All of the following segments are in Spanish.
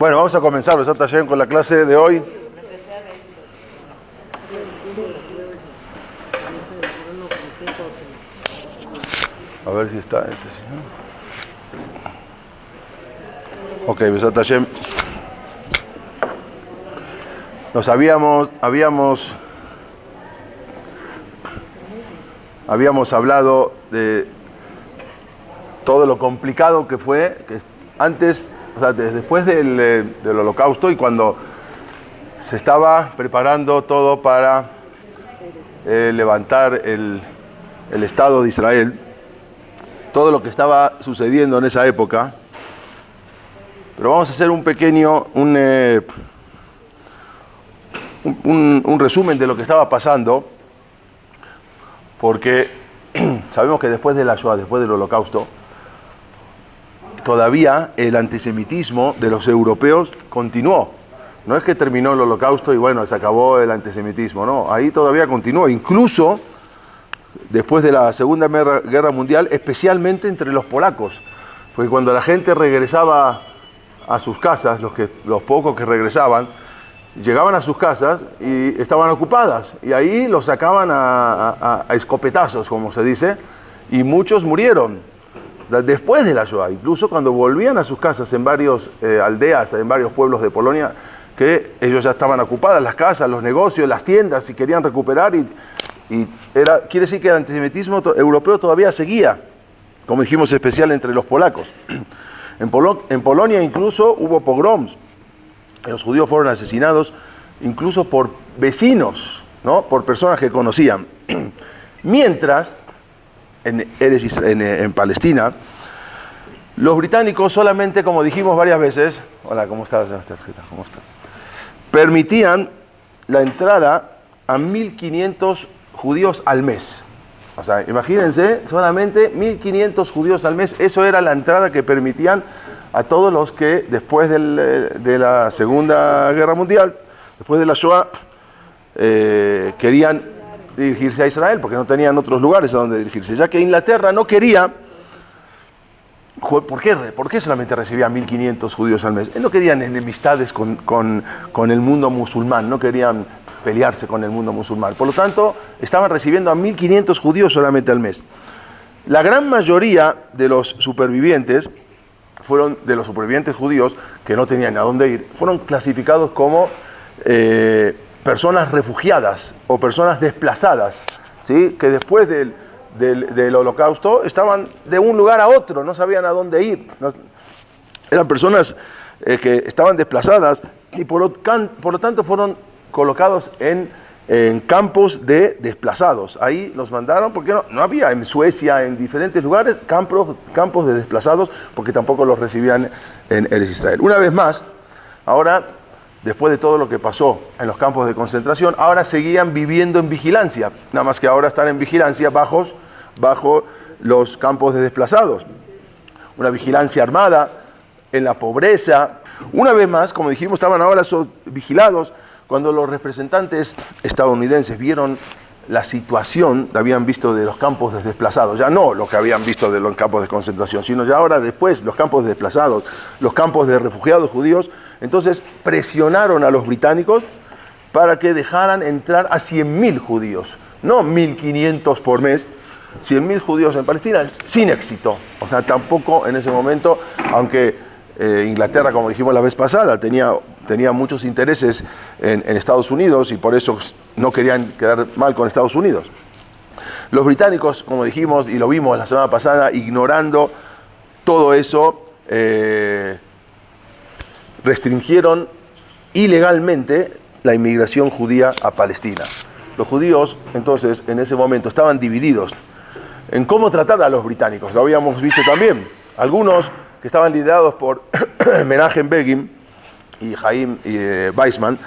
Bueno, vamos a comenzar Besat Hashem con la clase de hoy. A ver si está este señor. Ok, Besat Hashem. Nos habíamos hablado de todo lo complicado que fue, que antes, o sea, después del Holocausto y cuando se estaba preparando todo para levantar el Estado de Israel, todo lo que estaba sucediendo en esa época. Pero vamos a hacer un pequeño, un resumen de lo que estaba pasando, porque sabemos que después de la Shoah, después del Holocausto, todavía el antisemitismo de los europeos continuó. No es que terminó el Holocausto y bueno, se acabó el antisemitismo, no, ahí todavía continuó, incluso después de la Segunda Guerra Mundial, especialmente entre los polacos, porque cuando la gente regresaba a sus casas, los pocos que regresaban, llegaban a sus casas y estaban ocupadas, y ahí los sacaban a escopetazos, como se dice, y muchos murieron después de la Shoah. Incluso cuando volvían a sus casas en varias aldeas, en varios pueblos de Polonia, que ellos ya estaban ocupadas, las casas, los negocios, las tiendas, y querían recuperar, quiere decir que el antisemitismo europeo todavía seguía, como dijimos, especial entre los polacos. En Polonia incluso hubo pogroms. Los judíos fueron asesinados incluso por vecinos, ¿no? Por personas que conocían. Mientras, en Palestina, los británicos solamente, como dijimos varias veces, hola, ¿cómo estás? ¿Cómo estás? Permitían la entrada a 1.500 judíos al mes. O sea, imagínense, solamente 1.500 judíos al mes, eso era la entrada que permitían a todos los que después de la Segunda Guerra Mundial, después de la Shoah, querían dirigirse a Israel, porque no tenían otros lugares a donde dirigirse. Ya que Inglaterra no quería, ¿por qué solamente recibían 1.500 judíos al mes? No querían enemistades con el mundo musulmán, no querían pelearse con el mundo musulmán. Por lo tanto, estaban recibiendo a 1.500 judíos solamente al mes. La gran mayoría de los supervivientes judíos que no tenían a dónde ir, fueron clasificados como personas refugiadas o personas desplazadas, ¿sí? Que después del Holocausto estaban de un lugar a otro, no sabían a dónde ir. Eran personas que estaban desplazadas y por lo tanto fueron colocados en campos de desplazados. Ahí los mandaron porque no había en Suecia, en diferentes lugares, campos de desplazados, porque tampoco los recibían en Eretz Israel. Una vez más, ahora, después de todo lo que pasó en los campos de concentración, ahora seguían viviendo en vigilancia, nada más que ahora están en vigilancia bajo los campos de desplazados. Una vigilancia armada, en la pobreza. Una vez más, como dijimos, estaban ahora vigilados. Cuando los representantes estadounidenses vieron la situación, habían visto de los campos de desplazados, ya no lo que habían visto de los campos de concentración, sino ya ahora después los campos de desplazados, los campos de refugiados judíos, entonces presionaron a los británicos para que dejaran entrar a 100.000 judíos, no 1.500 por mes, 100.000 judíos en Palestina, sin éxito. O sea, tampoco en ese momento, aunque Inglaterra, como dijimos la vez pasada, tenía muchos intereses en Estados Unidos y por eso no querían quedar mal con Estados Unidos. Los británicos, como dijimos y lo vimos la semana pasada, ignorando todo eso, restringieron ilegalmente la inmigración judía a Palestina. Los judíos, entonces, en ese momento estaban divididos en cómo tratar a los británicos. Lo habíamos visto también. Algunos que estaban liderados por Menachem Begin y Chaim Weizmann,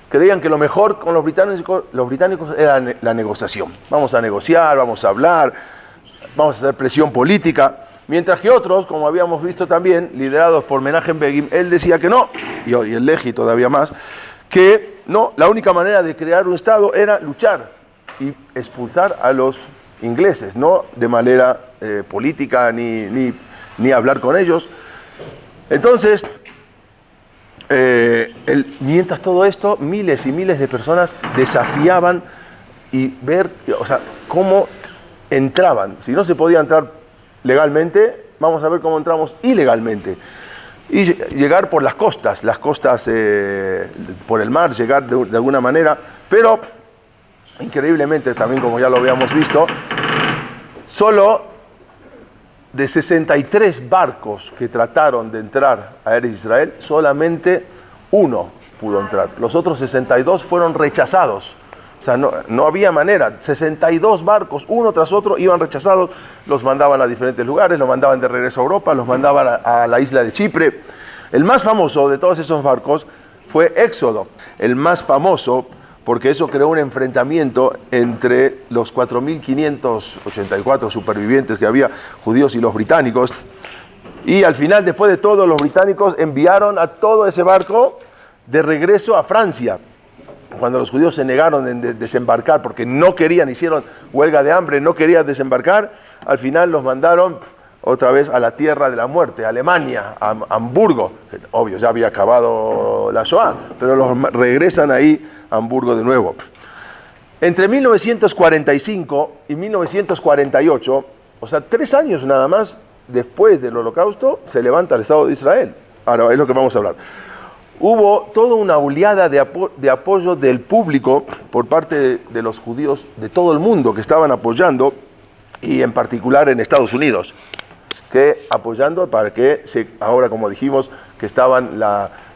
creían que lo mejor con los británicos era la negociación. Vamos a negociar, vamos a hablar, vamos a hacer presión política. Mientras que otros, como habíamos visto también, liderados por Menachem Begin, él decía que no, y el Lehi todavía más, que no, la única manera de crear un Estado era luchar y expulsar a los ingleses, no de manera política ni hablar con ellos. Entonces, mientras todo esto, miles y miles de personas desafiaban y ver, o sea, cómo entraban. Si no se podía entrar legalmente, vamos a ver cómo entramos ilegalmente. Y llegar por las costas por el mar, llegar de alguna manera, pero increíblemente también, como ya lo habíamos visto, solo de 63 barcos que trataron de entrar a Eretz Israel, solamente uno pudo entrar. Los otros 62 fueron rechazados. O sea, no había manera. 62 barcos, uno tras otro, iban rechazados. Los mandaban a diferentes lugares, los mandaban de regreso a Europa, los mandaban a la isla de Chipre. El más famoso de todos esos barcos fue Éxodo. El más famoso porque eso creó un enfrentamiento entre los 4.584 supervivientes que había, judíos y los británicos. Y al final, después de todo, los británicos enviaron a todo ese barco de regreso a Francia. Cuando los judíos se negaron en desembarcar, porque no querían, hicieron huelga de hambre, no querían desembarcar, al final los mandaron otra vez a la tierra de la muerte, a Alemania, a Hamburgo. Obvio, ya había acabado la Shoah, pero los regresan ahí a Hamburgo de nuevo. Entre 1945 y 1948, o sea, 3 años nada más después del Holocausto, se levanta el Estado de Israel. Ahora, es lo que vamos a hablar. Hubo toda una oleada de apoyo del público por parte de los judíos de todo el mundo que estaban apoyando, y en particular en Estados Unidos, que apoyando para que, ahora como dijimos, que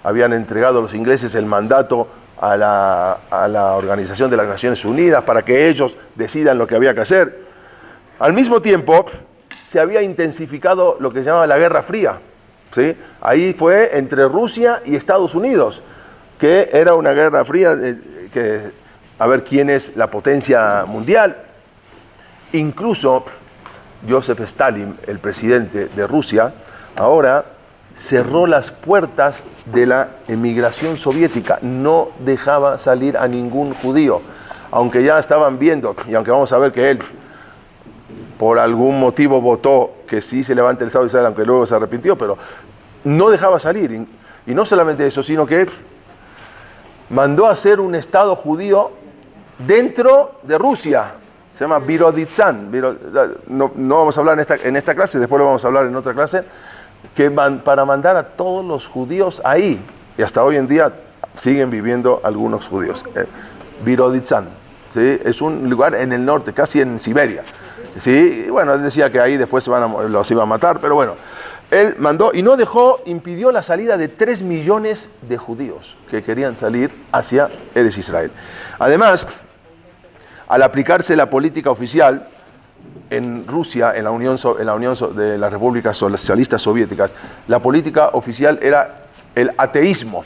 habían entregado los ingleses el mandato a la Organización de las Naciones Unidas para que ellos decidan lo que había que hacer. Al mismo tiempo, se había intensificado lo que se llamaba la Guerra Fría. ¿Sí? Ahí fue entre Rusia y Estados Unidos, que era una guerra fría, a ver quién es la potencia mundial. Incluso Joseph Stalin, el presidente de Rusia, ahora cerró las puertas de la emigración soviética, no dejaba salir a ningún judío, aunque ya estaban viendo, y aunque vamos a ver que él por algún motivo votó que sí se levante el Estado de Israel, aunque luego se arrepintió, pero no dejaba salir. Y no solamente eso, sino que mandó a hacer un Estado judío dentro de Rusia. Se llama Biroditsan. No vamos a hablar en esta clase, después lo vamos a hablar en otra clase, para mandar a todos los judíos ahí. Y hasta hoy en día siguen viviendo algunos judíos. Biroditsan, ¿sí? Es un lugar en el norte, casi en Siberia. Sí, y bueno, él decía que ahí después los iba a matar, pero bueno, él mandó y impidió la salida de 3 millones de judíos que querían salir hacia Eretz Israel. Además, al aplicarse la política oficial en Rusia, en la Unión de las Repúblicas Socialistas Soviéticas, la política oficial era el ateísmo.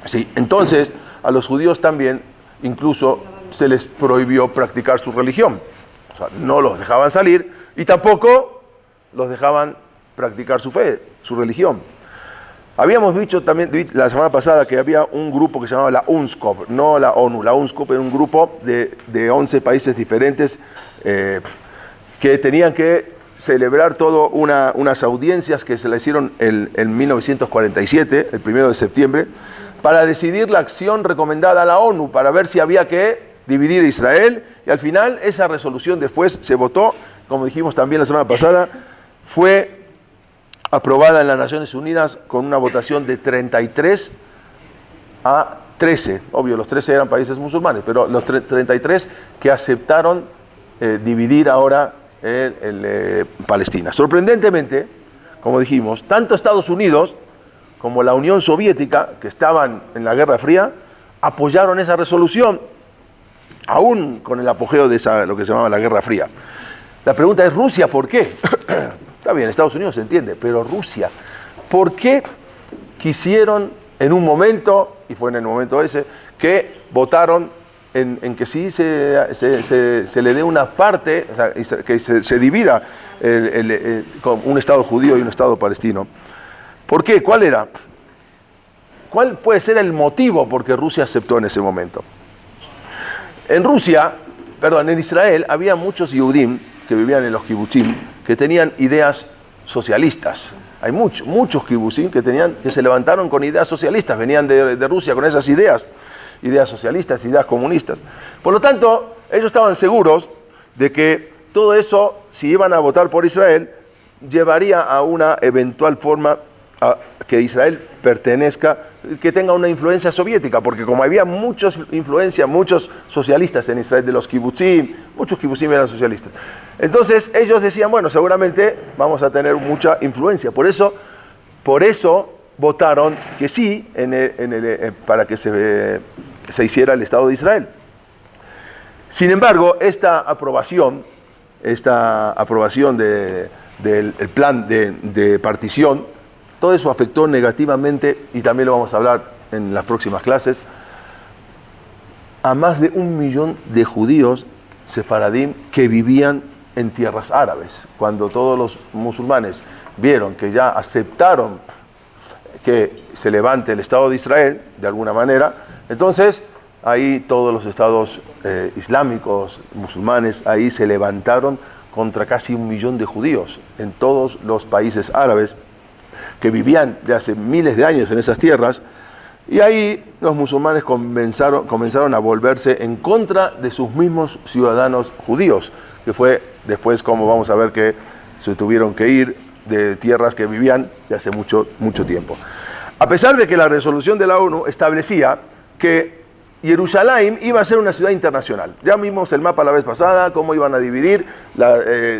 Sí, entonces, a los judíos también incluso se les prohibió practicar su religión. O sea, no los dejaban salir y tampoco los dejaban practicar su fe, su religión. Habíamos dicho también la semana pasada que había un grupo que se llamaba la UNSCOP, no la ONU. La UNSCOP era un grupo de 11 países diferentes que tenían que celebrar unas audiencias que se le hicieron en 1947, el 1 de septiembre, para decidir la acción recomendada a la ONU, para ver si había que dividir a Israel, y al final esa resolución después se votó, como dijimos también la semana pasada, fue aprobada en las Naciones Unidas con una votación de 33 a 13. Obvio, los 13 eran países musulmanes, pero los 33 que aceptaron dividir ahora Palestina. Sorprendentemente, como dijimos, tanto Estados Unidos como la Unión Soviética, que estaban en la Guerra Fría, apoyaron esa resolución, aún con el apogeo de lo que se llamaba la Guerra Fría. La pregunta es, ¿Rusia por qué? Está bien, Estados Unidos se entiende, pero Rusia, ¿por qué quisieron en un momento, y fue en el momento ese, que votaron en que sí se le dé una parte, o sea, que se divida con un Estado judío y un Estado palestino? ¿Por qué? ¿Cuál puede ser el motivo por que Rusia aceptó en ese momento? En Israel había muchos Yehudim que vivían en los kibutzim, que tenían ideas socialistas. Hay muchos kibutzim que se levantaron con ideas socialistas, venían de Rusia con esas ideas socialistas, ideas comunistas. Por lo tanto, ellos estaban seguros de que todo eso, si iban a votar por Israel, llevaría a una eventual forma a que Israel pertenezca, que tenga una influencia soviética, porque como había muchos socialistas en Israel, de los kibutzim, muchos kibutzim eran socialistas. Entonces ellos decían, bueno, seguramente vamos a tener mucha influencia. Por eso votaron que sí para que se hiciera el Estado de Israel. Sin embargo, esta aprobación del plan de partición, todo eso afectó negativamente, y también lo vamos a hablar en las próximas clases, a más de 1 millón de judíos sefaradim que vivían en tierras árabes. Cuando todos los musulmanes vieron que ya aceptaron que se levante el Estado de Israel, de alguna manera, entonces ahí todos los estados islámicos, musulmanes, ahí se levantaron contra casi 1 millón de judíos en todos los países árabes que vivían de hace miles de años en esas tierras, y ahí los musulmanes comenzaron a volverse en contra de sus mismos ciudadanos judíos, que fue después como vamos a ver que se tuvieron que ir de tierras que vivían de hace mucho tiempo. A pesar de que la resolución de la ONU establecía que Jerusalén iba a ser una ciudad internacional. Ya vimos el mapa la vez pasada, cómo iban a dividir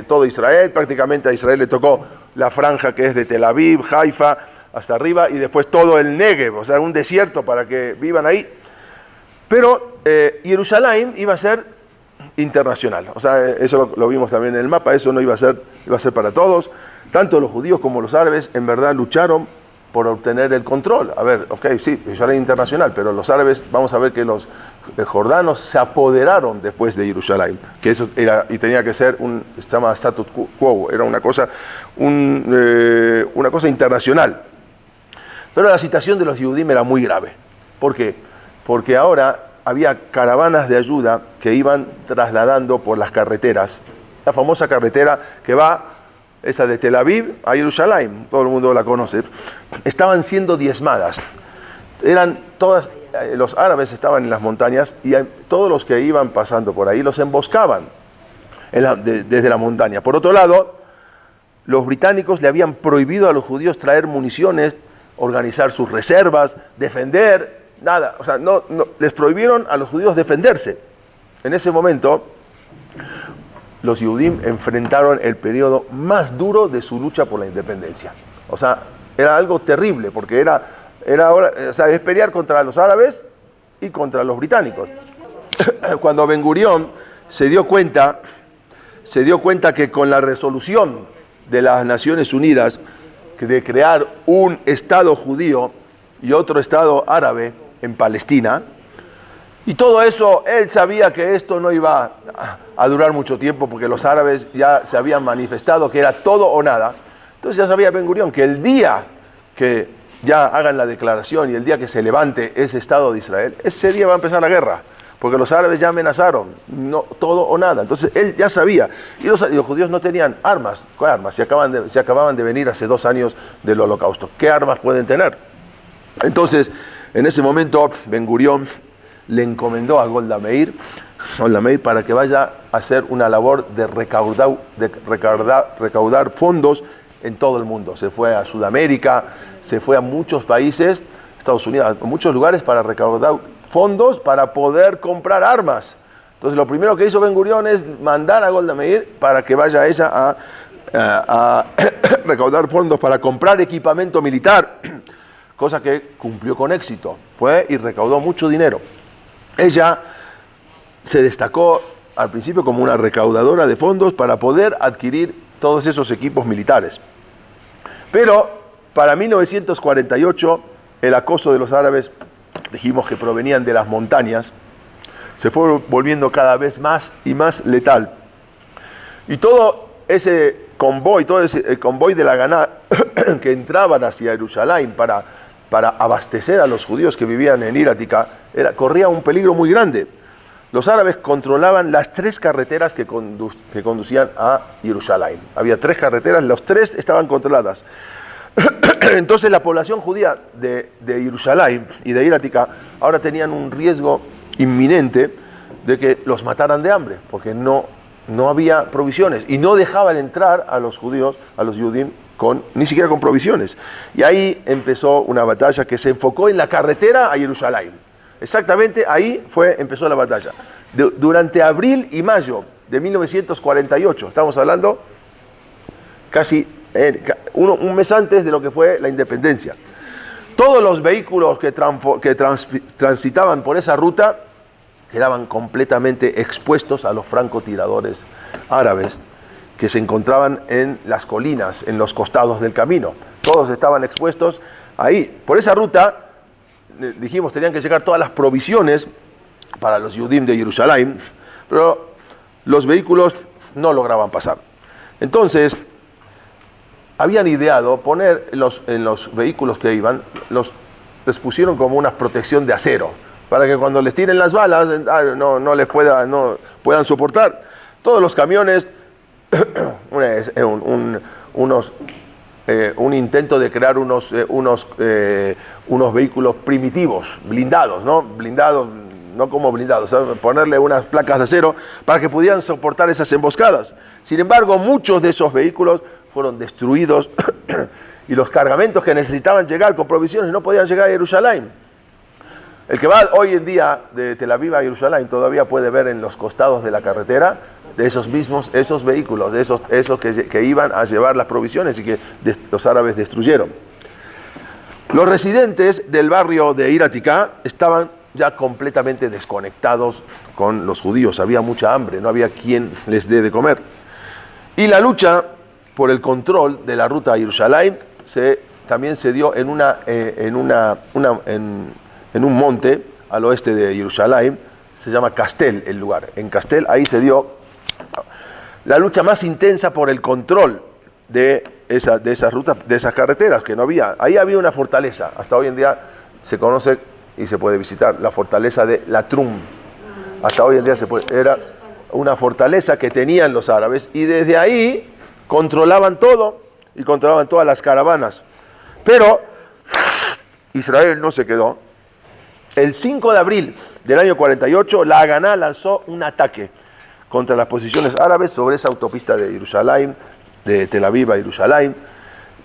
todo Israel. Prácticamente a Israel le tocó la franja que es de Tel Aviv, Haifa, hasta arriba, y después todo el Negev, o sea, un desierto para que vivan ahí. Pero Jerusalén iba a ser internacional. O sea, eso lo vimos también en el mapa, eso no iba a ser para todos. Tanto los judíos como los árabes en verdad lucharon por obtener el control. A ver, ok, sí, Jerusalén internacional, pero los árabes, vamos a ver que los jordanos se apoderaron después de Jerusalén, que eso era, y tenía que ser se llama status quo, era una cosa internacional. Pero la situación de los Yehudim era muy grave. ¿Por qué? Porque ahora había caravanas de ayuda que iban trasladando por las carreteras, la famosa carretera que va, esa de Tel Aviv a Jerusalén, todo el mundo la conoce, estaban siendo diezmadas. Eran todas, los árabes estaban en las montañas y todos los que iban pasando por ahí los emboscaban desde la montaña. Por otro lado, los británicos le habían prohibido a los judíos traer municiones, organizar sus reservas, defender, nada. O sea, no, les prohibieron a los judíos defenderse. En ese momento, los Yehudim enfrentaron el periodo más duro de su lucha por la independencia. O sea, era algo terrible, porque es pelear contra los árabes y contra los británicos. Cuando Ben Gurión se dio cuenta que con la resolución de las Naciones Unidas de crear un Estado judío y otro Estado árabe en Palestina, y todo eso, él sabía que esto no iba a durar mucho tiempo, porque los árabes ya se habían manifestado que era todo o nada. Entonces ya sabía Ben Gurión que el día que ya hagan la declaración y el día que se levante ese Estado de Israel, ese día va a empezar la guerra, porque los árabes ya amenazaron, no, todo o nada. Entonces él ya sabía, y los judíos no tenían armas. ¿Qué armas? Si acababan de venir hace 2 años del Holocausto, ¿qué armas pueden tener? Entonces, en ese momento, Ben Gurión le encomendó a Golda Meir para que vaya a hacer una labor de recaudar fondos en todo el mundo. Se fue a Sudamérica, se fue a muchos países, Estados Unidos, a muchos lugares para recaudar fondos para poder comprar armas. Entonces lo primero que hizo Ben Gurión es mandar a Golda Meir para que vaya ella a recaudar fondos para comprar equipamiento militar, cosa que cumplió con éxito. Fue y recaudó mucho dinero. Ella se destacó al principio como una recaudadora de fondos para poder adquirir todos esos equipos militares. Pero para 1948 el acoso de los árabes, dijimos que provenían de las montañas, se fue volviendo cada vez más y más letal. Y todo ese convoy de la Ganá que entraban hacia Jerusalén para abastecer a los judíos que vivían en Íratica, corría un peligro muy grande, los árabes controlaban las 3 carreteras que conducían a Jerusalén. Había 3 carreteras, las 3 estaban controladas. Entonces la población judía de Jerusalén y de Irática ahora tenían un riesgo inminente de que los mataran de hambre, porque no había provisiones y no dejaban entrar a los judíos, a los Yudim, ni siquiera con provisiones. Y ahí empezó una batalla que se enfocó en la carretera a Jerusalén. Exactamente ahí empezó la batalla. Durante abril y mayo de 1948, estamos hablando casi un mes antes de lo que fue la independencia. Todos los vehículos que transitaban por esa ruta quedaban completamente expuestos a los francotiradores árabes que se encontraban en las colinas, en los costados del camino. Todos estaban expuestos ahí. Por esa ruta, dijimos, tenían que llegar todas las provisiones para los Yudim de Jerusalén, pero los vehículos no lograban pasar. Entonces, habían ideado poner en los vehículos que iban, les pusieron como una protección de acero, para que cuando les tiren las balas no puedan soportar. Todos los camiones, un intento de crear unos vehículos primitivos, blindados, no como blindados, ponerle unas placas de acero para que pudieran soportar esas emboscadas. Sin embargo, muchos de esos vehículos fueron destruidos y los cargamentos que necesitaban llegar con provisiones no podían llegar a Jerusalén. El que va hoy en día de Tel Aviv a Jerusalén todavía puede ver en los costados de la carretera de esos vehículos, esos que iban a llevar las provisiones y que los árabes destruyeron. Los residentes del barrio de Irática estaban ya completamente desconectados con los judíos. Había mucha hambre, no había quien les dé de comer. Y la lucha por el control de la ruta a Jerusalén también se dio en un monte al oeste de Jerusalén. Se llama Castel el lugar. En Castel ahí se dio la lucha más intensa por el control de esas rutas, de esas carreteras que no había. Ahí había una fortaleza. Hasta hoy en día se conoce y se puede visitar la fortaleza de Latrum. Hasta hoy en día era una fortaleza que tenían los árabes y desde ahí controlaban todo y controlaban todas las caravanas. Pero Israel no se quedó. El 5 de abril del año 48, la Haganá lanzó un ataque contra las posiciones árabes sobre esa autopista de Jerusalén, de Tel Aviv a Jerusalén,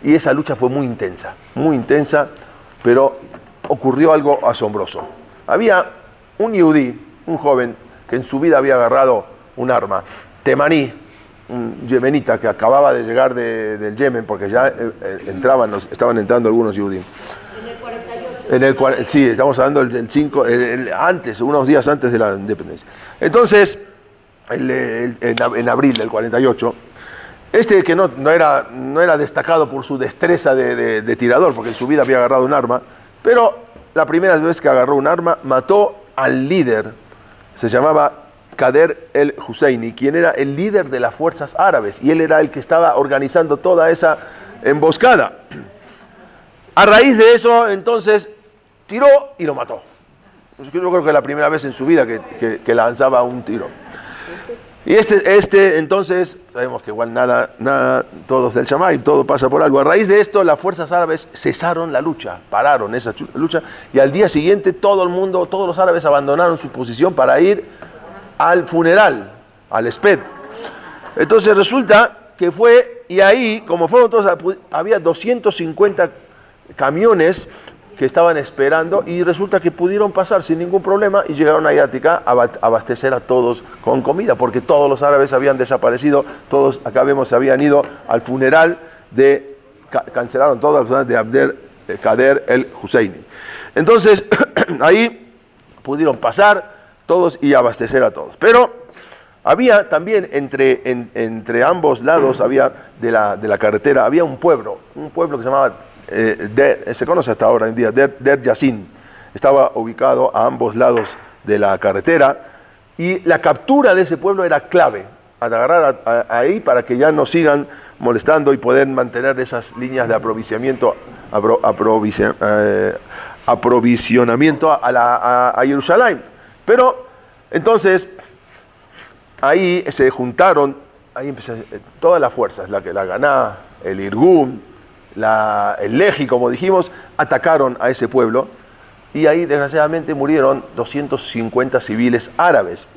y esa lucha fue muy intensa, pero ocurrió algo asombroso. Había un yehudí, un joven, que en su vida había agarrado un arma, temaní, un yemenita que acababa de llegar del Yemen, porque ya estaban entrando algunos yehudí. En el 48. Sí, estamos hablando del 5, unos días antes de la independencia. Entonces, en abril del 48, que no era destacado por su destreza de tirador, porque en su vida había agarrado un arma, pero la primera vez que agarró un arma, mató al líder, se llamaba Kader el-Husseini, quien era el líder de las fuerzas árabes, y él era el que estaba organizando toda esa emboscada. A raíz de eso, entonces, tiró y lo mató. Yo creo que es la primera vez en su vida que lanzaba un tiro. Y entonces, sabemos que igual nada, todos del Shamay, todo pasa por algo. A raíz de esto, las fuerzas árabes cesaron la lucha, pararon esa lucha, y al día siguiente todos los árabes abandonaron su posición para ir al funeral, al Sped. Entonces resulta que y ahí, como fueron todos, había 250 camiones que estaban esperando, y resulta que pudieron pasar sin ningún problema y llegaron a Irática a abastecer a todos con comida, porque todos los árabes habían desaparecido, todos acá vemos se habían ido al funeral cancelaron todas las personas de Kader el-Husseini. Entonces ahí pudieron pasar todos y abastecer a todos. Pero había también entre ambos lados de la carretera había un pueblo que se llamaba se conoce hasta ahora en día, Der Yassin. Estaba ubicado a ambos lados de la carretera, y la captura de ese pueblo era clave, agarrar ahí para que ya no sigan molestando y poder mantener esas líneas de aprovisionamiento a Jerusalén. Pero Entonces, ahí se juntaron, ahí empezaron todas las fuerzas, la Ganá, el Irgun, el Leji, como dijimos, atacaron a ese pueblo y ahí desgraciadamente murieron 250 civiles árabes,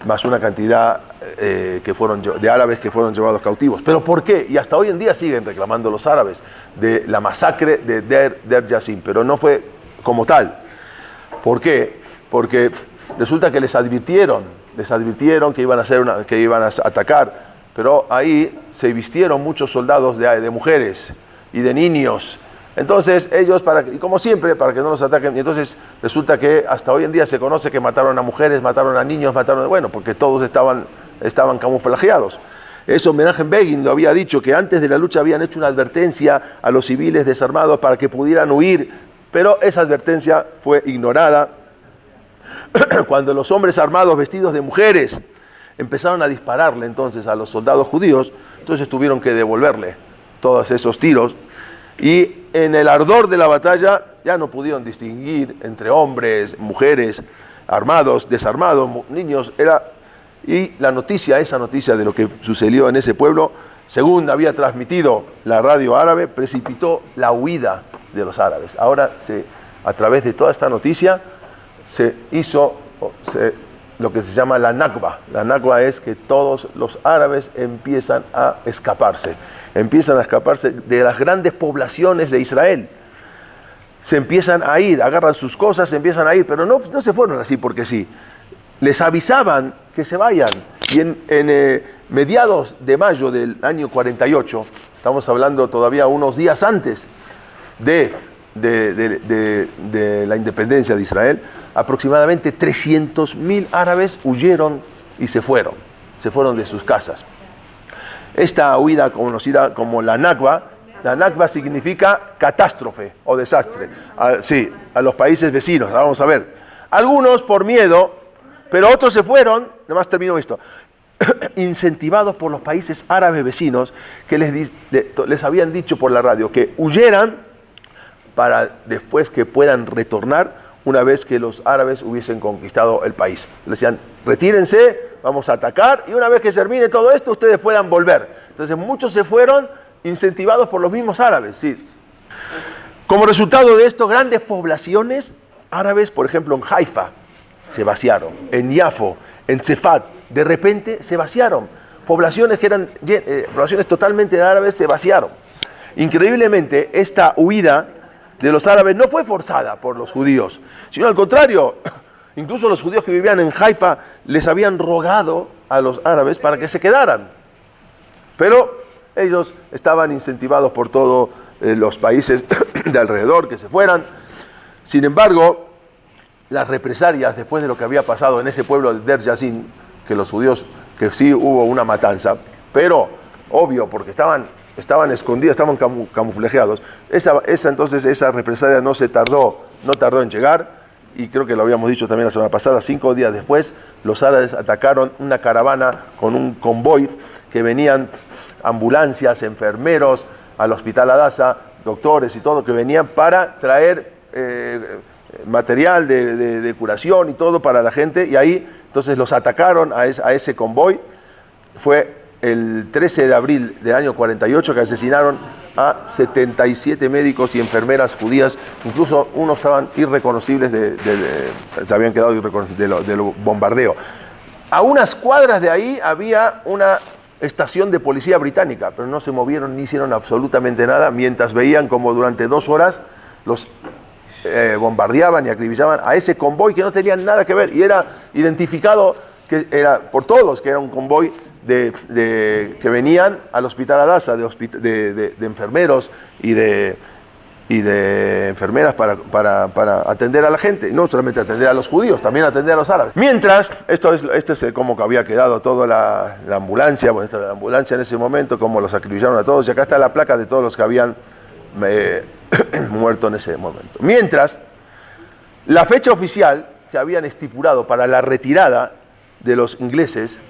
más una cantidad de árabes que fueron llevados cautivos. ¿Pero por qué? Y hasta hoy en día siguen reclamando los árabes de la masacre de Der Yassin, pero no fue como tal. ¿Por qué? Porque resulta que les advirtieron que iban a atacar, pero ahí se vistieron muchos soldados de mujeres y de niños. Entonces ellos, y como siempre, para que no los ataquen, y entonces resulta que hasta hoy en día se conoce que mataron a mujeres, mataron a niños, porque todos estaban camuflajeados. Eso Menachem Begin lo había dicho, que antes de la lucha habían hecho una advertencia a los civiles desarmados para que pudieran huir, pero esa advertencia fue ignorada. Cuando los hombres armados vestidos de mujeres empezaron a dispararle entonces a los soldados judíos, entonces tuvieron que devolverle todos esos tiros. Y en el ardor de la batalla ya no pudieron distinguir entre hombres, mujeres, armados, desarmados, niños. Y esa noticia de lo que sucedió en ese pueblo, según había transmitido la radio árabe, precipitó la huida de los árabes. Ahora, a través de toda esta noticia, se hizo lo que se llama la Nakba. La Nakba es que todos los árabes empiezan a escaparse de las grandes poblaciones de Israel. Se empiezan a ir, agarran sus cosas, se empiezan a ir, pero no se fueron así porque sí. Les avisaban que se vayan. Y en mediados de mayo del año 48, estamos hablando todavía unos días antes de la independencia de Israel, aproximadamente 300.000 árabes huyeron y se fueron de sus casas. Esta huida conocida como la Nakba significa catástrofe o desastre, a los países vecinos. Vamos a ver, algunos por miedo, pero otros se fueron, además termino esto, incentivados por los países árabes vecinos que les habían dicho por la radio que huyeran para después que puedan retornar una vez que los árabes hubiesen conquistado el país. Les decían, retírense, vamos a atacar, y una vez que termine todo esto, ustedes puedan volver. Entonces muchos se fueron incentivados por los mismos árabes. Sí. Como resultado de esto, grandes poblaciones árabes, por ejemplo en Haifa, se vaciaron. En Yafo, en Tzefat, de repente se vaciaron. Poblaciones que eran poblaciones totalmente árabes se vaciaron. Increíblemente, esta huida de los árabes no fue forzada por los judíos, sino al contrario, incluso los judíos que vivían en Haifa les habían rogado a los árabes para que se quedaran. Pero ellos estaban incentivados por todos los países de alrededor que se fueran. Sin embargo, las represalias después de lo que había pasado en ese pueblo de Der Yassin, que los judíos, que sí hubo una matanza, pero obvio, porque estaban escondidos, estaban camuflajeados. Entonces esa represalia no tardó en llegar, y creo que lo habíamos dicho también la semana pasada. 5 días después, los árabes atacaron una caravana con un convoy que venían ambulancias, enfermeros, al hospital Adasa, doctores y todo, que venían para traer material de curación y todo para la gente, y ahí entonces los atacaron a ese convoy. Fue el 13 de abril del año 48 que asesinaron a 77 médicos y enfermeras judías, incluso unos estaban irreconocibles, se habían quedado irreconocibles del bombardeo. A unas cuadras de ahí había una estación de policía británica, pero no se movieron ni hicieron absolutamente nada, mientras veían como durante 2 horas los bombardeaban y acribillaban a ese convoy que no tenían nada que ver, y era identificado por todos que era un convoy que venían al hospital Adasa de enfermeros y de enfermeras para atender a la gente, no solamente atender a los judíos, también atender a los árabes. Mientras, esto es como que había quedado toda la ambulancia, esta era la ambulancia en ese momento, como los acribillaron a todos, y acá está la placa de todos los que habían muerto en ese momento. Mientras, la fecha oficial que habían estipulado para la retirada de los ingleses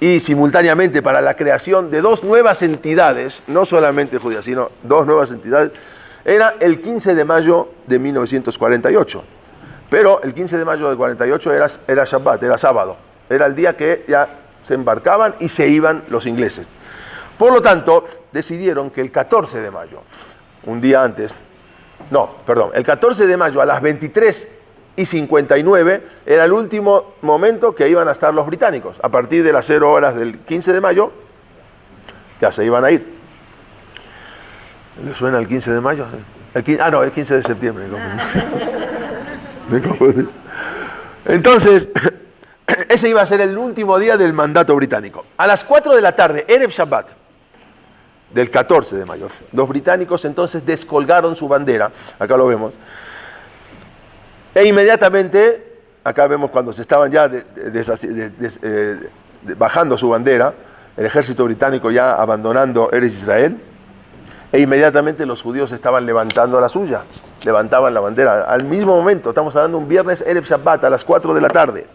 y simultáneamente para la creación de 2 nuevas entidades, no solamente judías, sino 2 nuevas entidades, era el 15 de mayo de 1948. Pero el 15 de mayo del 48 era Shabbat, era sábado. Era el día que ya se embarcaban y se iban los ingleses. Por lo tanto, decidieron que el 14 de mayo, un día antes, el 14 de mayo a las 23:59 era el último momento que iban a estar los británicos. A partir de las 0 horas del 15 de mayo, ya se iban a ir. ¿Le suena el 15 de mayo? El 15 de septiembre. Me confundí. Entonces, ese iba a ser el último día del mandato británico. A las 4 de la tarde, Erev Shabbat, del 14 de mayo, los británicos entonces descolgaron su bandera, acá lo vemos, e inmediatamente, acá vemos cuando se estaban ya bajando su bandera, el ejército británico ya abandonando Eretz Israel, e inmediatamente los judíos estaban levantando la suya, levantaban la bandera. Al mismo momento, estamos hablando un viernes Erev Shabbat a las 4 de la tarde.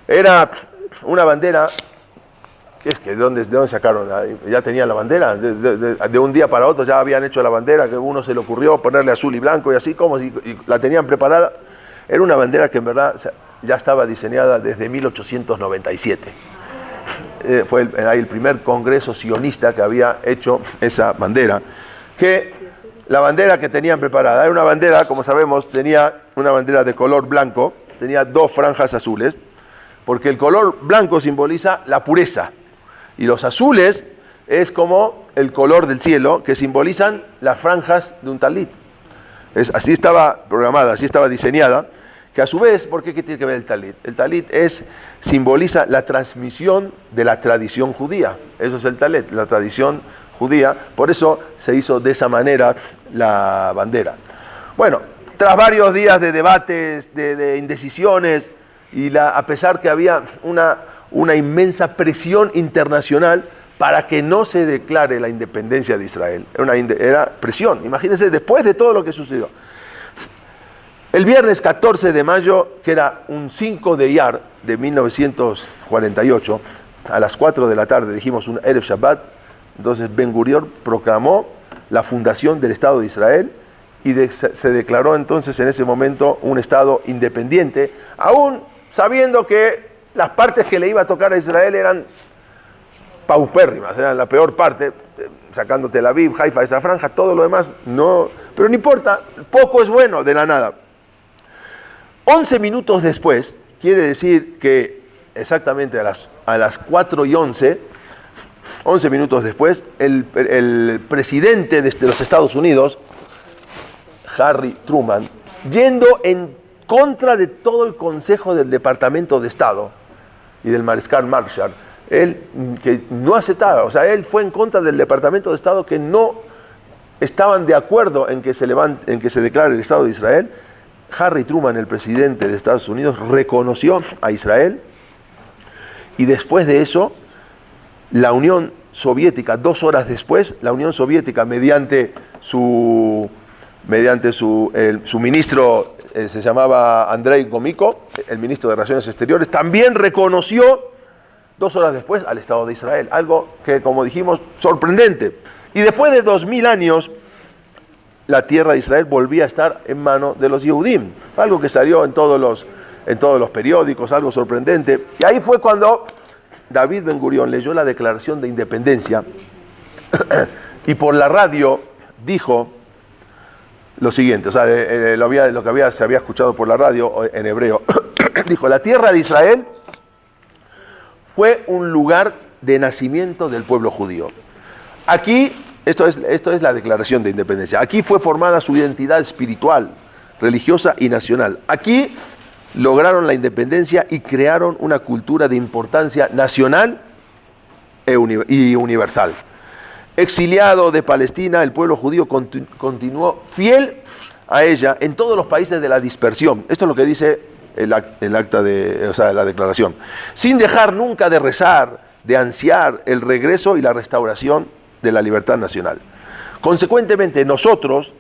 Era una bandera, ¿de dónde sacaron? Ya tenían la bandera, de un día para otro ya habían hecho la bandera, que a uno se le ocurrió ponerle azul y blanco y así, y la tenían preparada. Era una bandera que en verdad ya estaba diseñada desde 1897. Fue el primer congreso sionista que había hecho esa bandera, que la bandera que tenían preparada era una bandera, como sabemos, tenía una bandera de color blanco, tenía 2 franjas azules, porque el color blanco simboliza la pureza, y los azules es como el color del cielo, que simbolizan las franjas de un talit. Así estaba programada, así estaba diseñada, que a su vez, ¿por qué tiene que ver el talit? El talit simboliza la transmisión de la tradición judía. Eso es el talit, la tradición judía. Por eso se hizo de esa manera la bandera. Bueno, tras varios días de debates, de indecisiones, y a pesar que había una inmensa presión internacional para que no se declare la independencia de Israel. Era presión, imagínense, después de todo lo que sucedió. El viernes 14 de mayo, que era un 5 de Iyar de 1948, a las 4 de la tarde dijimos un Erev Shabbat, entonces Ben Gurión proclamó la fundación del Estado de Israel y se declaró entonces en ese momento un Estado independiente, aún sabiendo que las partes que le iba a tocar a Israel eran paupérrimas, eran la peor parte, sacando Tel Aviv, Haifa, esa franja, todo lo demás no, pero no importa, poco es bueno de la nada. 11 minutos después, quiere decir que exactamente a las 4:11, 11 minutos después, el presidente de los Estados Unidos, Harry Truman, yendo en contra de todo el Consejo del Departamento de Estado y del mariscal Marshall, él que no aceptaba, o sea, él fue en contra del Departamento de Estado, que no estaban de acuerdo en que se declare el Estado de Israel. Harry Truman, el presidente de Estados Unidos, reconoció a Israel, y después de eso, la Unión Soviética, 2 horas después, la Unión Soviética, mediante su ministro, se llamaba Andrei Gromyko, el ministro de Relaciones Exteriores, también reconoció 2 horas después al Estado de Israel, algo que, como dijimos, sorprendente. Y después de 2000 años, la tierra de Israel volvía a estar en manos de los Yehudim, algo que salió en todos los periódicos, algo sorprendente. Y ahí fue cuando David Ben Gurión leyó la Declaración de Independencia y por la radio dijo lo siguiente, o sea, se había escuchado por la radio en hebreo. Dijo: la tierra de Israel fue un lugar de nacimiento del pueblo judío. Aquí, esto es la Declaración de Independencia, aquí fue formada su identidad espiritual, religiosa y nacional. Aquí lograron la independencia y crearon una cultura de importancia nacional y universal. Exiliado de Palestina, el pueblo judío continuó fiel a ella en todos los países de la dispersión. Esto es lo que dice el acta la declaración. Sin dejar nunca de rezar, de ansiar el regreso y la restauración de la libertad nacional. Consecuentemente, nosotros,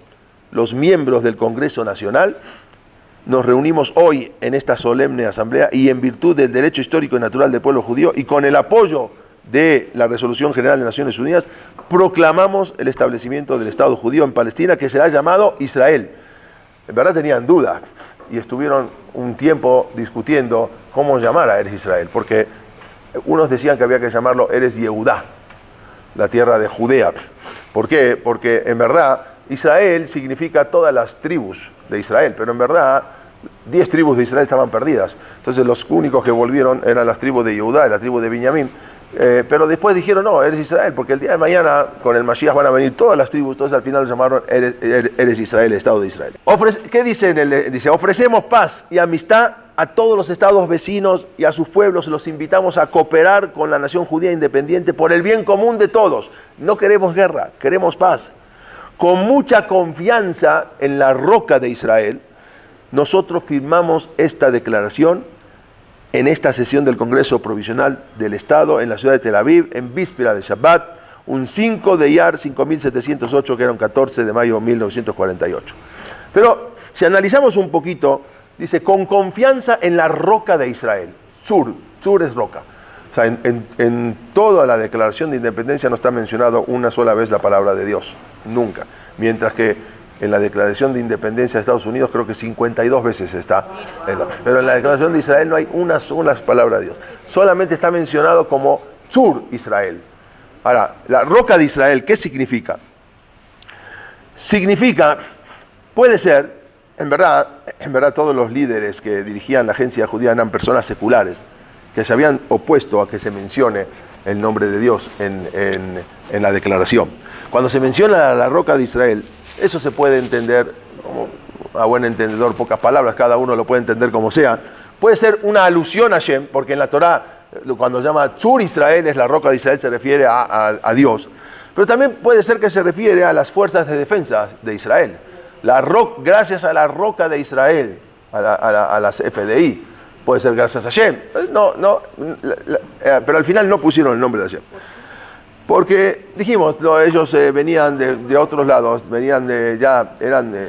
los miembros del Congreso Nacional, nos reunimos hoy en esta solemne asamblea y en virtud del derecho histórico y natural del pueblo judío y con el apoyo de la Resolución General de Naciones Unidas, proclamamos el establecimiento del Estado judío en Palestina, que será llamado Israel. En verdad tenían duda, y estuvieron un tiempo discutiendo cómo llamar a Eretz Israel, porque unos decían que había que llamarlo Eretz Yehudá, la tierra de Judea. ¿Por qué? Porque en verdad Israel significa todas las tribus de Israel, pero en verdad 10 tribus de Israel estaban perdidas. Entonces los únicos que volvieron eran las tribus de Yehudá y la tribu de Benjamín. Pero después dijeron, no, Eretz Israel, porque el día de mañana con el Mashiach van a venir todas las tribus, entonces al final lo llamaron Eretz Israel, el Estado de Israel. ¿Qué dice? Dice, ofrecemos paz y amistad a todos los estados vecinos y a sus pueblos, los invitamos a cooperar con la nación judía independiente por el bien común de todos. No queremos guerra, queremos paz. Con mucha confianza en la roca de Israel, nosotros firmamos esta declaración en esta sesión del Congreso Provisional del Estado en la ciudad de Tel Aviv, en víspera de Shabbat, un 5 de Iyar 5708, que era un 14 de mayo de 1948. Pero si analizamos un poquito, dice, con confianza en la roca de Israel. Sur es roca. O sea, en toda la declaración de independencia no está mencionado una sola vez la palabra de Dios, nunca. Mientras que en la declaración de independencia de Estados Unidos creo que 52 veces está. Pero en la declaración de Israel no hay una sola palabra de Dios. Solamente está mencionado como Sur Israel. Ahora, la roca de Israel, ¿qué significa? Significa, puede ser, en verdad todos los líderes que dirigían la agencia judía eran personas seculares, que se habían opuesto a que se mencione el nombre de Dios en la declaración. Cuando se menciona la roca de Israel, eso se puede entender como a buen entendedor, pocas palabras, cada uno lo puede entender como sea. Puede ser una alusión a Hashem, porque en la Torá, cuando llama Tzur Israel, es la roca de Israel, se refiere a Dios. Pero también puede ser que se refiere a las fuerzas de defensa de Israel. Gracias a la roca de Israel, a las FDI, puede ser gracias a Hashem. Pero al final no pusieron el nombre de Hashem. Porque dijimos, ellos venían de otros lados, eran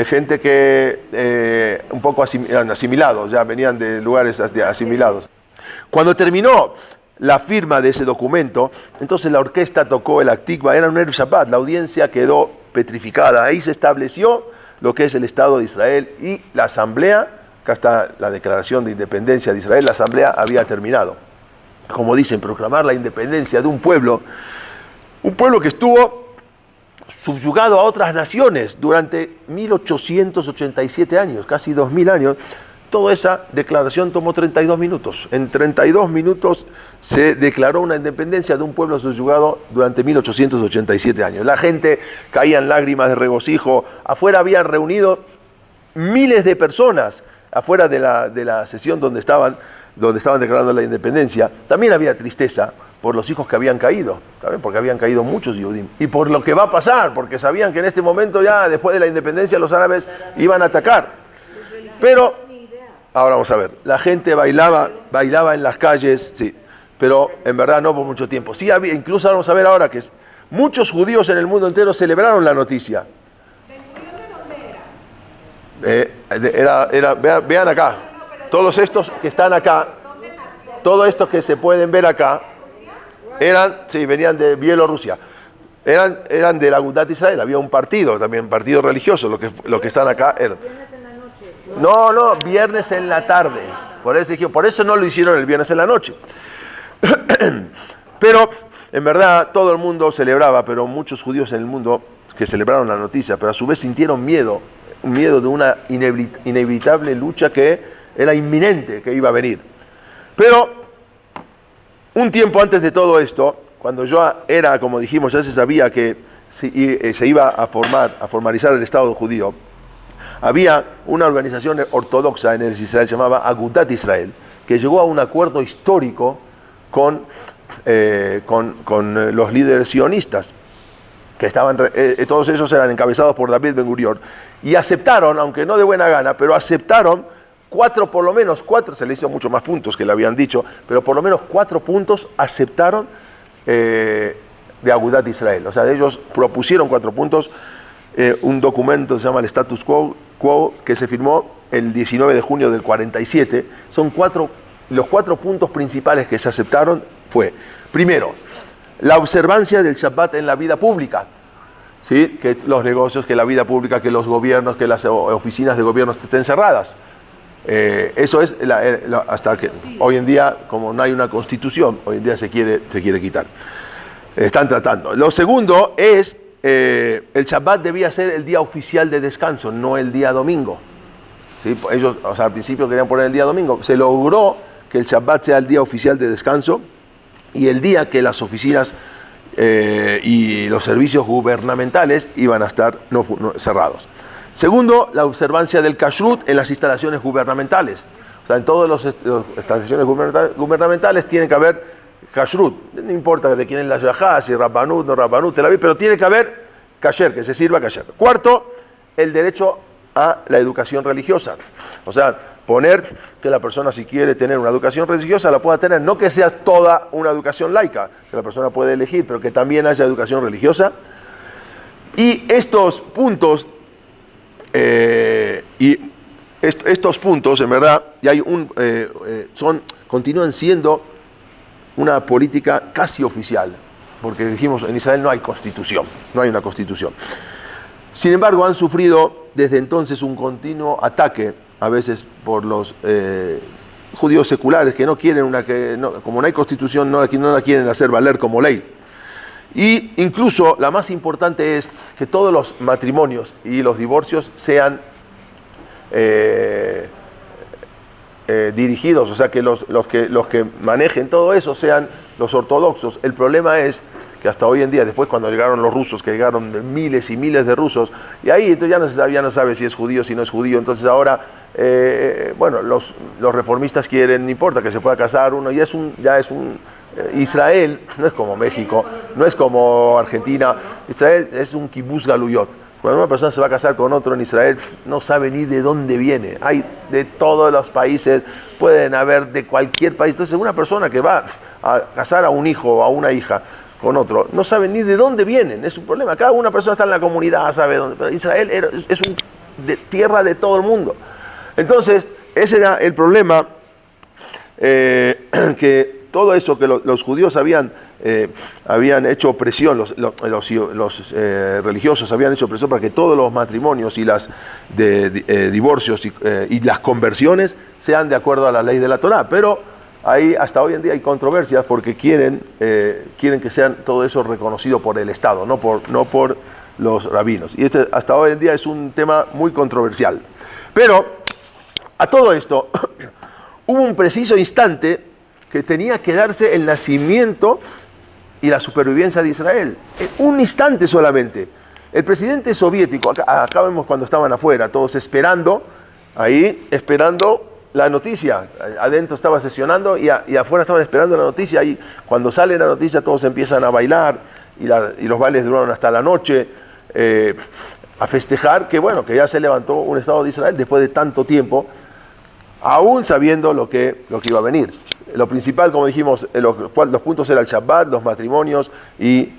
gente que un poco eran asimilados, ya venían de lugares asimilados. Cuando terminó la firma de ese documento, entonces la orquesta tocó el Atikva, era un Erev Shabbat, la audiencia quedó petrificada. Ahí se estableció lo que es el Estado de Israel y la asamblea, acá está la declaración de independencia de Israel, la asamblea había terminado. Como dicen, proclamar la independencia de un pueblo que estuvo subyugado a otras naciones durante 1887 años, casi 2000 años. Toda esa declaración tomó 32 minutos. En 32 minutos se declaró una independencia de un pueblo subyugado durante 1887 años. La gente caía en lágrimas de regocijo. Afuera habían reunido miles de personas, afuera de la sesión donde estaban declarando la independencia. También había tristeza por los hijos que habían caído, ¿saben? Porque habían caído muchos Yehudim. Y por lo que va a pasar, porque sabían que en este momento ya, después de la independencia, los árabes iban a atacar. Pero, ahora vamos a ver, la gente bailaba en las calles, sí, pero en verdad no por mucho tiempo. Sí había, incluso vamos a ver ahora que muchos judíos en el mundo entero celebraron la noticia. Vean acá, todos estos que están acá, todos estos que se pueden ver acá, venían de Bielorrusia, eran de la Agudat Israel, había un partido, también partido religioso, los que están acá. Viernes en la noche. No, viernes en la tarde, por eso no lo hicieron el viernes en la noche. Pero, en verdad, todo el mundo celebraba, pero muchos judíos en el mundo que celebraron la noticia, pero a su vez sintieron miedo de una inevitable lucha que era inminente, que iba a venir. Pero un tiempo antes de todo esto, cuando como dijimos, ya se sabía que se iba a formalizar el Estado judío, había una organización ortodoxa en Eretz Israel llamada Agudat Israel, que llegó a un acuerdo histórico con los líderes sionistas, que todos ellos eran encabezados por David Ben Gurión, y aceptaron, aunque no de buena gana, pero aceptaron por lo menos cuatro, se le hizo mucho más puntos que le habían dicho, pero por lo menos 4 puntos aceptaron de Agudat Israel. O sea, ellos propusieron 4 puntos, un documento que se llama el Status Quo, que se firmó el 19 de junio del 47. Son los 4 puntos principales que se aceptaron fue, primero, la observancia del Shabbat en la vida pública. ¿sí? Que los negocios, que la vida pública, que los gobiernos, que las oficinas de gobierno estén cerradas. Eso es hasta que hoy en día, como no hay una constitución, hoy en día se quiere quitar. Están tratando. Lo segundo es, el Shabbat debía ser el día oficial de descanso, no el día domingo. ¿Sí? Ellos, o sea, al principio querían poner el día domingo. Se logró que el Shabbat sea el día oficial de descanso y el día que las oficinas y los servicios gubernamentales iban a estar cerrados. Segundo, la observancia del kashrut en las instalaciones gubernamentales. O sea, en todas las instalaciones gubernamentales tiene que haber kashrut. No importa de quién es la yajá, si rabbanut, no rabbanut, Tel Aviv, pero tiene que haber kasher, que se sirva kasher. Cuarto, el derecho a la educación religiosa. O sea, poner que la persona, si quiere tener una educación religiosa, la pueda tener. No que sea toda una educación laica, que la persona puede elegir, pero que también haya educación religiosa. Y estos puntos, estos puntos, en verdad, y hay continúan siendo una política casi oficial, porque dijimos, en Israel no hay constitución, no hay una constitución. Sin embargo, han sufrido desde entonces un continuo ataque, a veces por los judíos seculares, que no quieren como no hay constitución, no la quieren hacer valer como ley. Y incluso la más importante es que todos los matrimonios y los divorcios sean dirigidos, o sea, que los que manejen todo eso sean los ortodoxos. El problema es que hasta hoy en día, después cuando llegaron los rusos, que llegaron miles y miles de rusos, y ahí entonces ya no sabe si es judío, si no es judío, entonces ahora, bueno, los reformistas quieren, no importa, que se pueda casar uno, ya es un Israel no es como México, no es como Argentina. Israel es un kibbutz galuyot. Cuando una persona se va a casar con otro en Israel, no sabe ni de dónde viene. Hay de todos los países, pueden haber de cualquier país. Entonces, una persona que va a casar a un hijo o a una hija con otro, no sabe ni de dónde vienen. Es un problema. Cada una persona está en la comunidad, sabe dónde. Pero Israel es tierra de todo el mundo. Entonces, ese era el problema que todo eso que los judíos habían hecho presión, los religiosos habían hecho presión para que todos los matrimonios y las divorcios y las conversiones sean de acuerdo a la ley de la Torá. Pero ahí hasta hoy en día hay controversias porque quieren que sean todo eso reconocido por el Estado, no por los rabinos. Y hasta hoy en día es un tema muy controversial. Pero a todo esto hubo un preciso instante que tenía que darse el nacimiento y la supervivencia de Israel. En un instante solamente. El presidente soviético, acá vemos cuando estaban afuera, todos esperando la noticia. Adentro estaba sesionando y afuera estaban esperando la noticia. Y cuando sale la noticia todos empiezan a bailar y los bailes duraron hasta la noche, a festejar que ya se levantó un Estado de Israel después de tanto tiempo, aún sabiendo lo que iba a venir. Lo principal, como dijimos, los puntos eran el Shabbat, los matrimonios y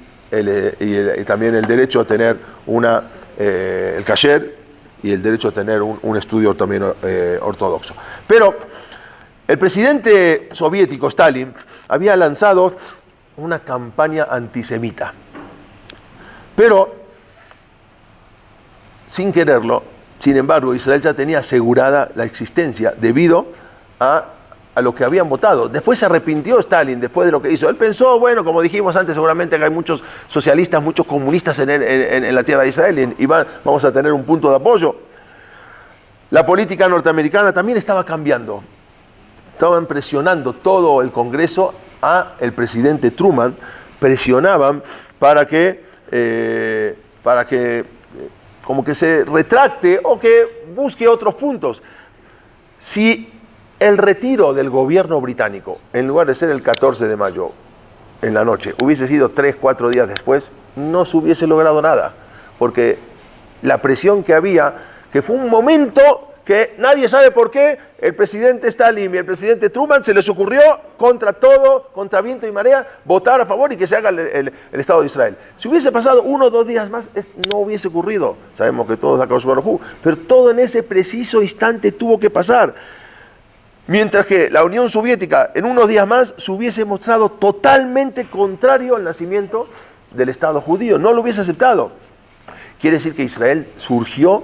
también el derecho a tener el kasher y el derecho a tener un estudio también ortodoxo. Pero el presidente soviético, Stalin, había lanzado una campaña antisemita. Pero, sin quererlo, sin embargo, Israel ya tenía asegurada la existencia debido a lo que habían votado. Después se arrepintió Stalin, después de lo que hizo. Él pensó, como dijimos antes, seguramente que hay muchos socialistas, muchos comunistas en la tierra de Israel y vamos a tener un punto de apoyo. La política norteamericana también estaba cambiando. Estaban presionando todo el Congreso a el presidente Truman, presionaban para que como que se retracte o que busque otros puntos. Si el retiro del gobierno británico, en lugar de ser el 14 de mayo, en la noche, hubiese sido 3-4 días después, no se hubiese logrado nada. Porque la presión que había, que fue un momento que nadie sabe por qué, el presidente Stalin y el presidente Truman se les ocurrió contra todo, contra viento y marea, votar a favor y que se haga el Estado de Israel. Si hubiese pasado 1 o 2 días más, no hubiese ocurrido. Sabemos que todo es Akadosh Baruj Hu, pero todo en ese preciso instante tuvo que pasar. Mientras que la Unión Soviética en unos días más se hubiese mostrado totalmente contrario al nacimiento del Estado judío, no lo hubiese aceptado. Quiere decir que Israel surgió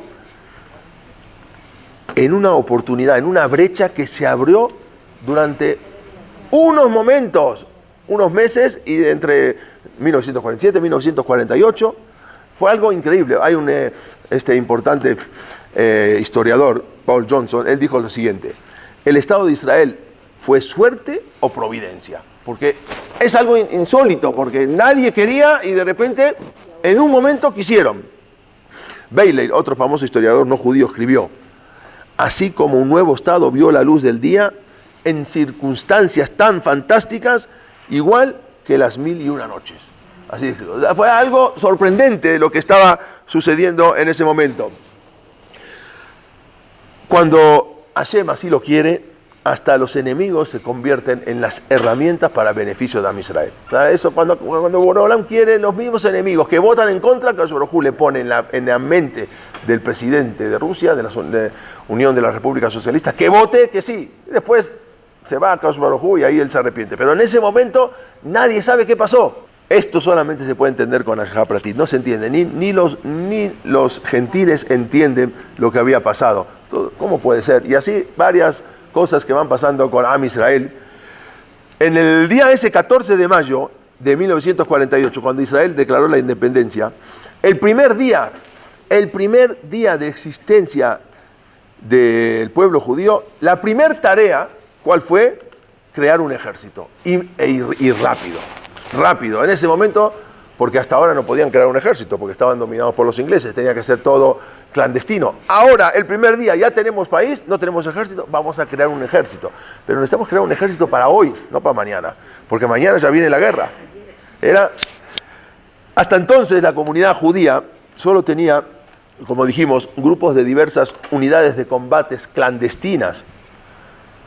en una oportunidad, en una brecha que se abrió durante unos momentos, unos meses, y entre 1947 y 1948 fue algo increíble. Hay un importante historiador, Paul Johnson, él dijo lo siguiente: el Estado de Israel fue suerte o providencia, porque es algo insólito, porque nadie quería y de repente en un momento quisieron. Bailey, otro famoso historiador no judío, escribió: así como un nuevo Estado vio la luz del día en circunstancias tan fantásticas, igual que las 1001 noches. Así fue algo sorprendente lo que estaba sucediendo en ese momento. Cuando Hashem así lo quiere, hasta los enemigos se convierten en las herramientas para beneficio de Am Israel. O sea, eso cuando Borolam quiere, los mismos enemigos que votan en contra, que Baruj Hu le pone en la mente del presidente de Rusia, de la Unión de las Repúblicas Socialistas, que vote que sí. Después se va a Kadosh Baruj Hu y ahí él se arrepiente. Pero en ese momento nadie sabe qué pasó. Esto solamente se puede entender con Ashgaha Pratit. No se entiende, ni los gentiles entienden lo que había pasado. ¿Cómo puede ser? Y así varias cosas que van pasando con Am Israel. En el día ese 14 de mayo de 1948, cuando Israel declaró la independencia, el primer día de existencia del pueblo judío, la primera tarea, ¿cuál fue? Crear un ejército y rápido. En ese momento, porque hasta ahora no podían crear un ejército, porque estaban dominados por los ingleses, tenía que ser todo clandestino. Ahora, el primer día, ya tenemos país, no tenemos ejército, vamos a crear un ejército. Pero necesitamos crear un ejército para hoy, no para mañana, porque mañana ya viene la guerra. Hasta entonces la comunidad judía solo tenía, como dijimos, grupos de diversas unidades de combates clandestinas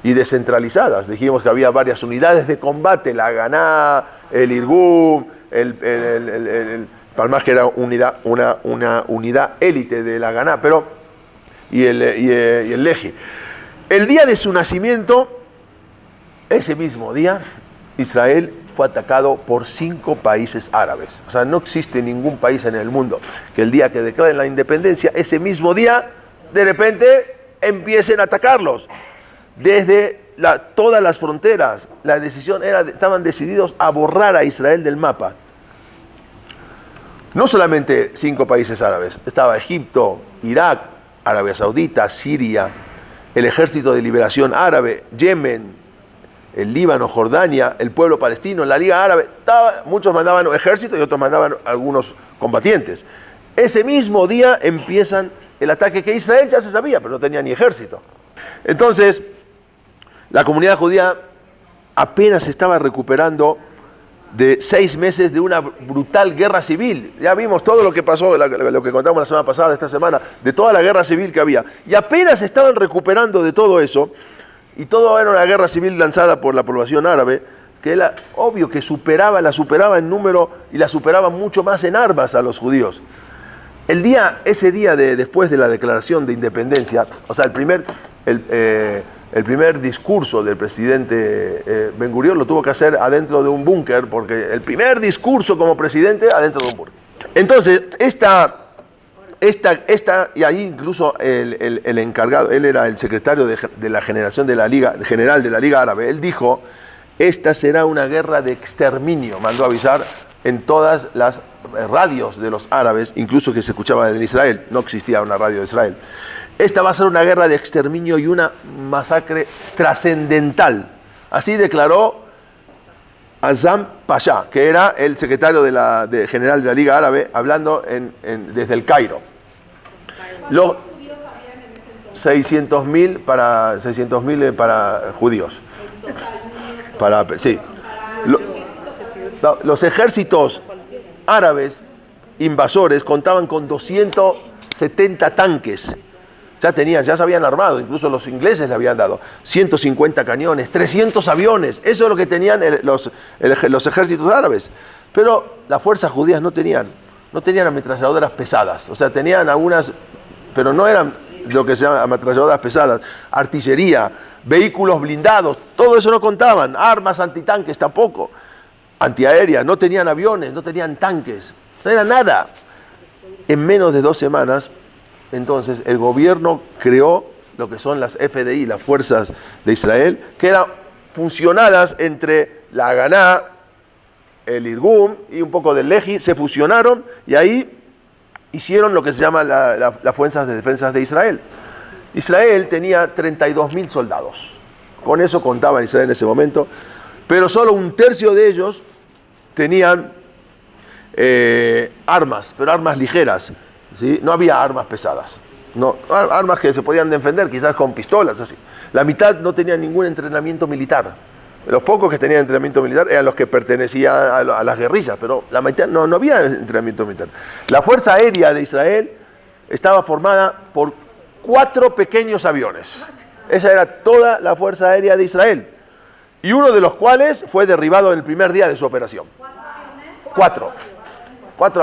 y descentralizadas. Dijimos que había varias unidades de combate, la Haganá, el Irgum, el Palmaj, que era una unidad élite de la Haganá, y el Leji. El día de su nacimiento, ese mismo día, Israel fue atacado por 5 países árabes. O sea, no existe ningún país en el mundo que el día que declaren la independencia, ese mismo día, de repente empiecen a atacarlos. Desde todas las fronteras, la decisión estaban decididos a borrar a Israel del mapa. No solamente 5 países árabes, estaba Egipto, Irak, Arabia Saudita, Siria, el Ejército de Liberación Árabe, Yemen, el Líbano, Jordania, el pueblo palestino, la Liga Árabe. Muchos mandaban ejército y otros mandaban algunos combatientes. Ese mismo día empiezan el ataque, que Israel ya se sabía, pero no tenía ni ejército. Entonces, la comunidad judía apenas se estaba recuperando de 6 meses de una brutal guerra civil. Ya vimos todo lo que pasó, lo que contamos la semana pasada, esta semana, de toda la guerra civil que había. Y apenas se estaban recuperando de todo eso, y todo era una guerra civil lanzada por la población árabe, que era obvio que la superaba en número y la superaba mucho más en armas a los judíos. Ese día después de la declaración de independencia, o sea, el primer discurso del presidente Ben Gurión lo tuvo que hacer adentro de un búnker, porque el primer discurso como presidente adentro de un búnker. Entonces, y ahí incluso el encargado, él era el secretario de la generación de la Liga, general de la Liga Árabe, él dijo: esta será una guerra de exterminio. Mandó avisar en todas las radios de los árabes, incluso que se escuchaban en Israel, no existía una radio de Israel. Esta va a ser una guerra de exterminio y una masacre trascendental. Así declaró Azam Pasha, que era el secretario general de la Liga Árabe, hablando desde el Cairo. Los 600.000 para judíos. Sí. Los ejércitos árabes invasores contaban con 270 tanques. Ya se habían armado, incluso los ingleses le habían dado 150 cañones, 300 aviones. Eso es lo que tenían los ejércitos árabes. Pero las fuerzas judías no tenían ametralladoras pesadas. O sea, tenían algunas, pero no eran lo que se llama ametralladoras pesadas. Artillería, vehículos blindados, todo eso no contaban. Armas antitanques tampoco. Antiaéreas, no tenían aviones, no tenían tanques, no era nada. En menos de 2 semanas, entonces, el gobierno creó lo que son las FDI, las fuerzas de Israel, que eran fusionadas entre la Haganá, el Irgun y un poco del Lehi, se fusionaron y ahí hicieron lo que se llama las fuerzas de defensa de Israel. Israel tenía 32.000 soldados. Con eso contaba Israel en ese momento, pero solo 1/3 de ellos tenían armas, pero armas ligeras, ¿sí? No había armas pesadas, no, armas que se podían defender quizás con pistolas, así. La mitad no tenía ningún entrenamiento militar. Los pocos que tenían entrenamiento militar eran los que pertenecían a las guerrillas, pero la mitad no había entrenamiento militar. La Fuerza Aérea de Israel estaba formada por 4 pequeños aviones. Esa era toda la Fuerza Aérea de Israel. Y uno de los cuales fue derribado en el primer día de su operación. 4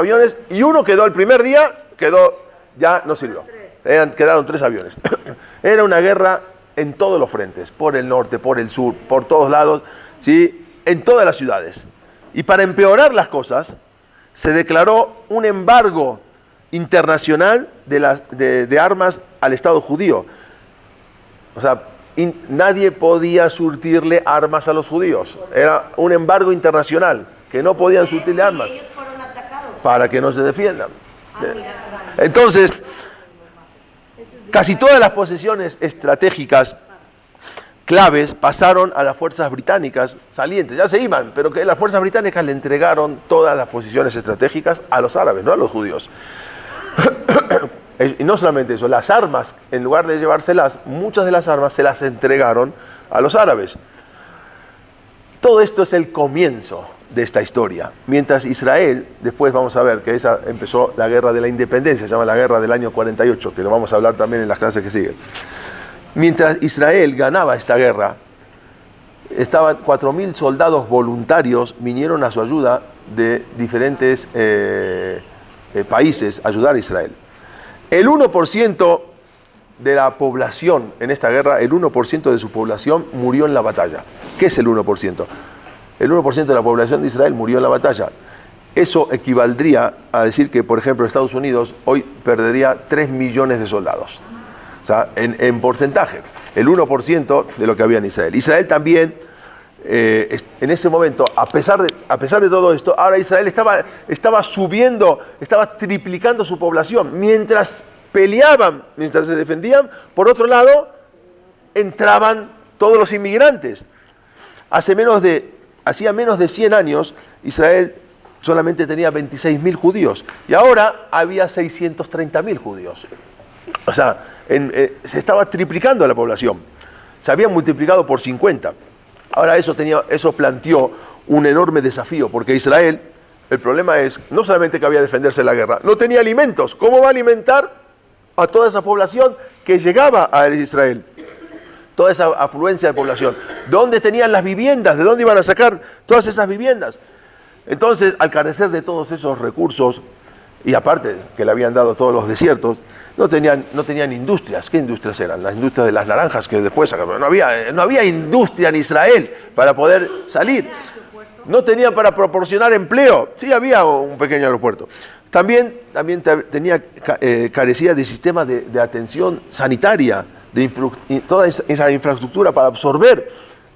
aviones, y uno quedó el primer día, ya no sirvió. Quedaron 3 aviones. Era una guerra en todos los frentes, por el norte, por el sur, por todos lados, ¿sí? En todas las ciudades. Y para empeorar las cosas, se declaró un embargo internacional de armas al Estado judío. O sea, nadie podía surtirle armas a los judíos. Era un embargo internacional, que no podían surtirle armas. Ellos fueron atacados. Para que no se defiendan. Entonces, casi todas las posesiones estratégicas claves pasaron a las fuerzas británicas salientes. Ya se iban, pero que las fuerzas británicas le entregaron todas las posiciones estratégicas a los árabes, no a los judíos. Y no solamente eso, las armas, en lugar de llevárselas, muchas de las armas se las entregaron a los árabes. Todo esto es el comienzo de esta historia. Mientras Israel, después vamos a ver que esa empezó la guerra de la independencia, se llama la guerra del año 48, que lo vamos a hablar también en las clases que siguen. Mientras Israel ganaba esta guerra, estaban 4.000 soldados voluntarios, vinieron a su ayuda de diferentes países a ayudar a Israel. El 1% de la población en esta guerra, el 1% de su población murió en la batalla. ¿Qué es el 1%? El 1% de la población de Israel murió en la batalla. Eso equivaldría a decir que, por ejemplo, Estados Unidos hoy perdería 3 millones de soldados. O sea, en porcentaje, el 1% de lo que había en Israel. Israel también, en ese momento, a pesar de todo esto, ahora Israel estaba subiendo, estaba triplicando su población. Mientras peleaban, mientras se defendían, por otro lado, entraban todos los inmigrantes. Hacía menos de 100 años, Israel solamente tenía 26.000 judíos y ahora había 630.000 judíos. O sea, se estaba triplicando la población. Se había multiplicado por 50. Ahora eso planteó un enorme desafío, porque Israel, el problema es no solamente que había que defenderse de la guerra, no tenía alimentos. ¿Cómo va a alimentar a toda esa población que llegaba a Israel? Toda esa afluencia de población. ¿Dónde tenían las viviendas? ¿De dónde iban a sacar todas esas viviendas? Entonces, al carecer de todos esos recursos, y aparte que le habían dado todos los desiertos, no tenían industrias. ¿Qué industrias eran? Las industrias de las naranjas que después sacaron. No había industria en Israel para poder salir. No tenían para proporcionar empleo. Sí había un pequeño aeropuerto. También carecía de sistemas de atención sanitaria, toda esa infraestructura para absorber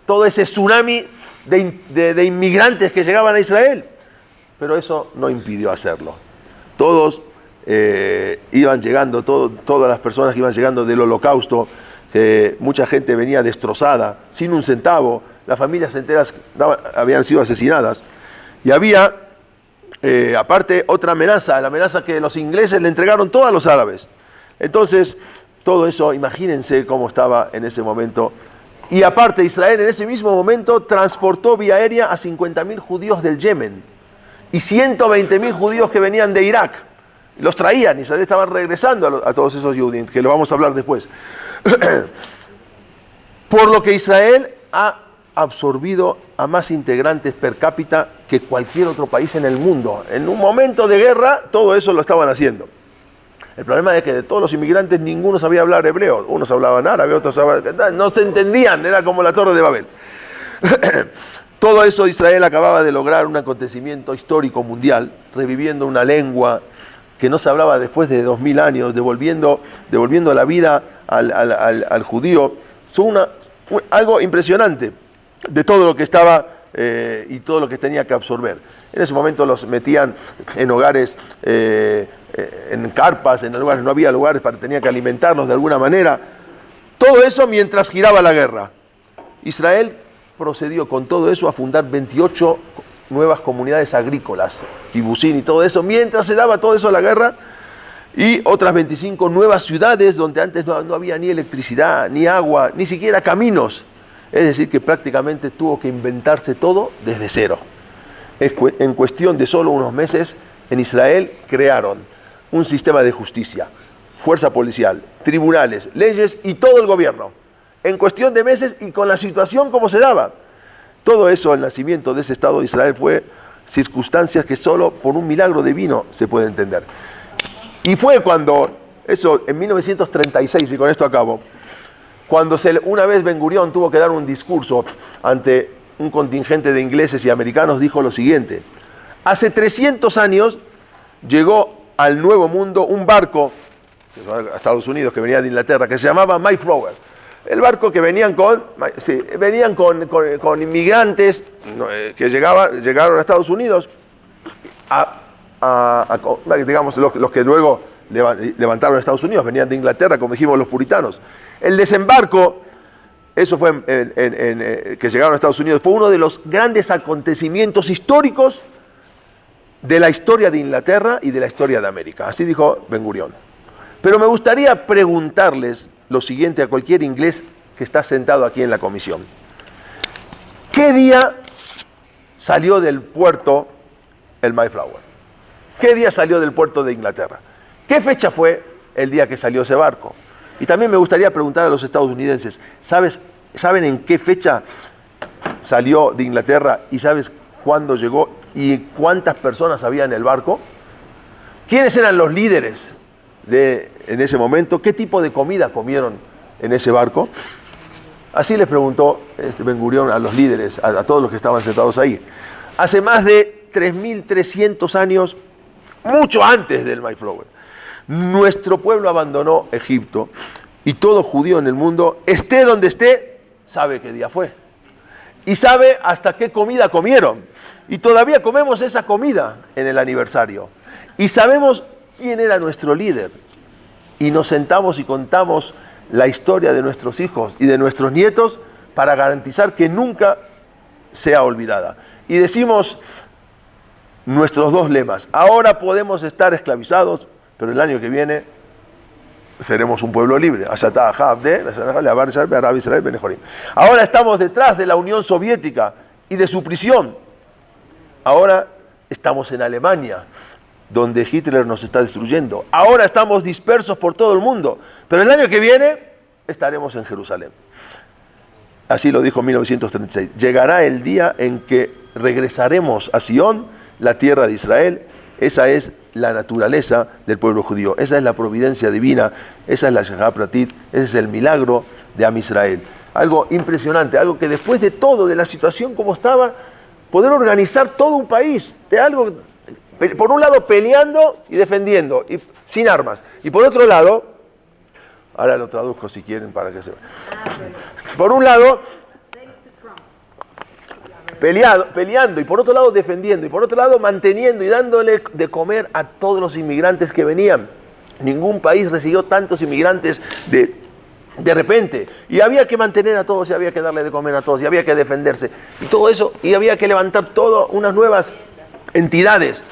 todo ese tsunami de inmigrantes que llegaban a Israel. Pero eso no impidió hacerlo. Todos iban llegando, todas las personas que iban llegando del Holocausto, mucha gente venía destrozada, sin un centavo, las familias enteras habían sido asesinadas. Y había, aparte, otra amenaza, la amenaza que los ingleses le entregaron todos a los árabes. Entonces, todo eso, imagínense cómo estaba en ese momento. Y aparte, Israel en ese mismo momento transportó vía aérea a 50.000 judíos del Yemen y 120.000 judíos que venían de Irak. Los traían, Israel estaban regresando a todos esos judíos, que lo vamos a hablar después. Por lo que Israel ha absorbido a más integrantes per cápita que cualquier otro país en el mundo. En un momento de guerra, todo eso lo estaban haciendo. El problema es que de todos los inmigrantes ninguno sabía hablar hebreo. Unos hablaban árabe, otros hablaban... No se entendían, era como la Torre de Babel. Todo eso Israel acababa de lograr un acontecimiento histórico mundial, reviviendo una lengua que no se hablaba después de 2000 años, devolviendo la vida al judío. Son algo impresionante de todo lo que estaba y todo lo que tenía que absorber. En ese momento los metían en hogares, en carpas, en lugares, no había lugares tenía que alimentarlos de alguna manera. Todo eso mientras giraba la guerra. Israel procedió con todo eso a fundar 28 nuevas comunidades agrícolas, kibutzim y todo eso, mientras se daba todo eso a la guerra, y otras 25 nuevas ciudades donde antes no había ni electricidad, ni agua, ni siquiera caminos. Es decir, que prácticamente tuvo que inventarse todo desde cero. En cuestión de solo unos meses, en Israel crearon un sistema de justicia, fuerza policial, tribunales, leyes y todo el gobierno. En cuestión de meses y con la situación como se daba. Todo eso, el nacimiento de ese Estado de Israel fue circunstancias que solo por un milagro divino se puede entender. Y fue cuando, eso en 1936, y con esto acabo, cuando una vez Ben Gurión tuvo que dar un discurso ante un contingente de ingleses y americanos, dijo lo siguiente: hace 300 años llegó al Nuevo Mundo un barco a Estados Unidos que venía de Inglaterra, que se llamaba Mayflower. El barco que venían con inmigrantes que llegaron a Estados Unidos, digamos, los que luego levantaron a Estados Unidos, venían de Inglaterra, como dijimos los puritanos. El desembarco, eso fue que llegaron a Estados Unidos, fue uno de los grandes acontecimientos históricos de la historia de Inglaterra y de la historia de América. Así dijo Ben Gurión. Pero me gustaría preguntarles lo siguiente a cualquier inglés que está sentado aquí en la comisión. ¿Qué día salió del puerto el Mayflower? ¿Qué día salió del puerto de Inglaterra? ¿Qué fecha fue el día que salió ese barco? Y también me gustaría preguntar a los estadounidenses, ¿saben en qué fecha salió de Inglaterra y sabes cuándo llegó y cuántas personas había en el barco? ¿Quiénes eran los líderes en ese momento? ¿Qué tipo de comida comieron en ese barco? Así les preguntó Ben Gurión a los líderes, a todos los que estaban sentados ahí. Hace más de 3.300 años, mucho antes del Mayflower, nuestro pueblo abandonó Egipto y todo judío en el mundo, esté donde esté, sabe qué día fue. Y sabe hasta qué comida comieron. Y todavía comemos esa comida en el aniversario. Y sabemos quién era nuestro líder. Y nos sentamos y contamos la historia de nuestros hijos y de nuestros nietos para garantizar que nunca sea olvidada. Y decimos nuestros dos lemas: ahora podemos estar esclavizados, pero el año que viene seremos un pueblo libre. Ahora estamos detrás de la Unión Soviética y de su prisión. Ahora estamos en Alemania, donde Hitler nos está destruyendo. Ahora estamos dispersos por todo el mundo, pero el año que viene estaremos en Jerusalén. Así lo dijo en 1936. Llegará el día en que regresaremos a Sion, la tierra de Israel. Esa es la naturaleza del pueblo judío. Esa es la providencia divina. Esa es la Shechá Pratit. Ese es el milagro de Am Israel. Algo impresionante, algo que después de todo, de la situación como estaba, poder organizar todo un país, de algo, por un lado peleando y defendiendo, y sin armas, y por otro lado, ahora lo traduzco si quieren para que se vea. Por un lado, peleando, y por otro lado defendiendo, y por otro lado manteniendo y dándole de comer a todos los inmigrantes que venían. Ningún país recibió tantos inmigrantes de repente, y había que mantener a todos, y había que darle de comer a todos, y había que defenderse, y todo eso, y había que levantar todas unas nuevas entidades.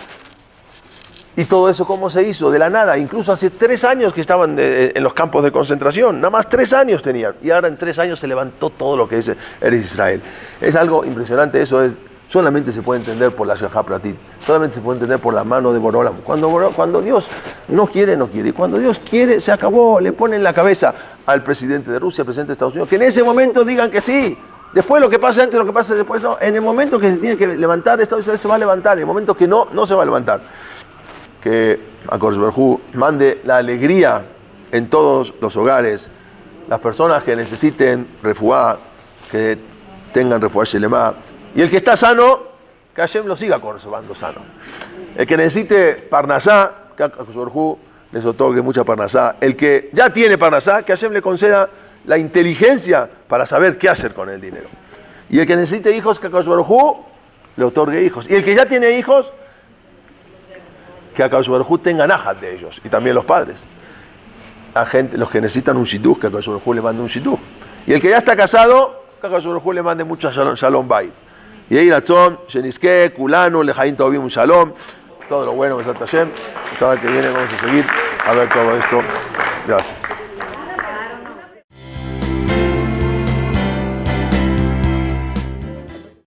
Y todo eso, ¿cómo se hizo? De la nada. Incluso hace 3 años que estaban en los campos de concentración. Nada más 3 años tenían. Y ahora en 3 años se levantó todo lo que es Eretz Israel. Es algo impresionante. Eso solamente se puede entender por la Shechá Pratit. Solamente se puede entender por la mano de Boré Olam. Cuando Dios no quiere, no quiere. Y cuando Dios quiere, se acabó. Le ponen en la cabeza al presidente de Rusia, al presidente de Estados Unidos, que en ese momento digan que sí. Después lo que pase antes, lo que pase después, no. En el momento que se tiene que levantar, Estado de Israel se va a levantar. En el momento que no, no se va a levantar. Que HaKadosh Baruj Hu mande la alegría en todos los hogares, las personas que necesiten refuá, que tengan refuá Shelemá, y el que está sano, que Hashem lo siga conservando sano. El que necesite Parnasá, que Akadosh Baruj Hu les otorgue mucha parnasá. El que ya tiene parnasá, que Hashem le conceda la inteligencia para saber qué hacer con el dinero. Y el que necesite hijos, que Akadosh Baruj Hu le otorgue hijos. Y el que ya tiene hijos, que Akadosh Baruj Hu tenga nahat de ellos. Y también los padres. A gente, los que necesitan un shidduch, que Akadosh Baruj Hu le mande un shidduch. Y el que ya está casado, que Akadosh Baruj Hu le mande mucho shalom bait. Y ahí Ratzon, Sheniske, Kulanu, Lejaim Tovim, un shalom. Todo lo bueno, Besat Hashem. El sábado que viene vamos a seguir a ver todo esto. Gracias.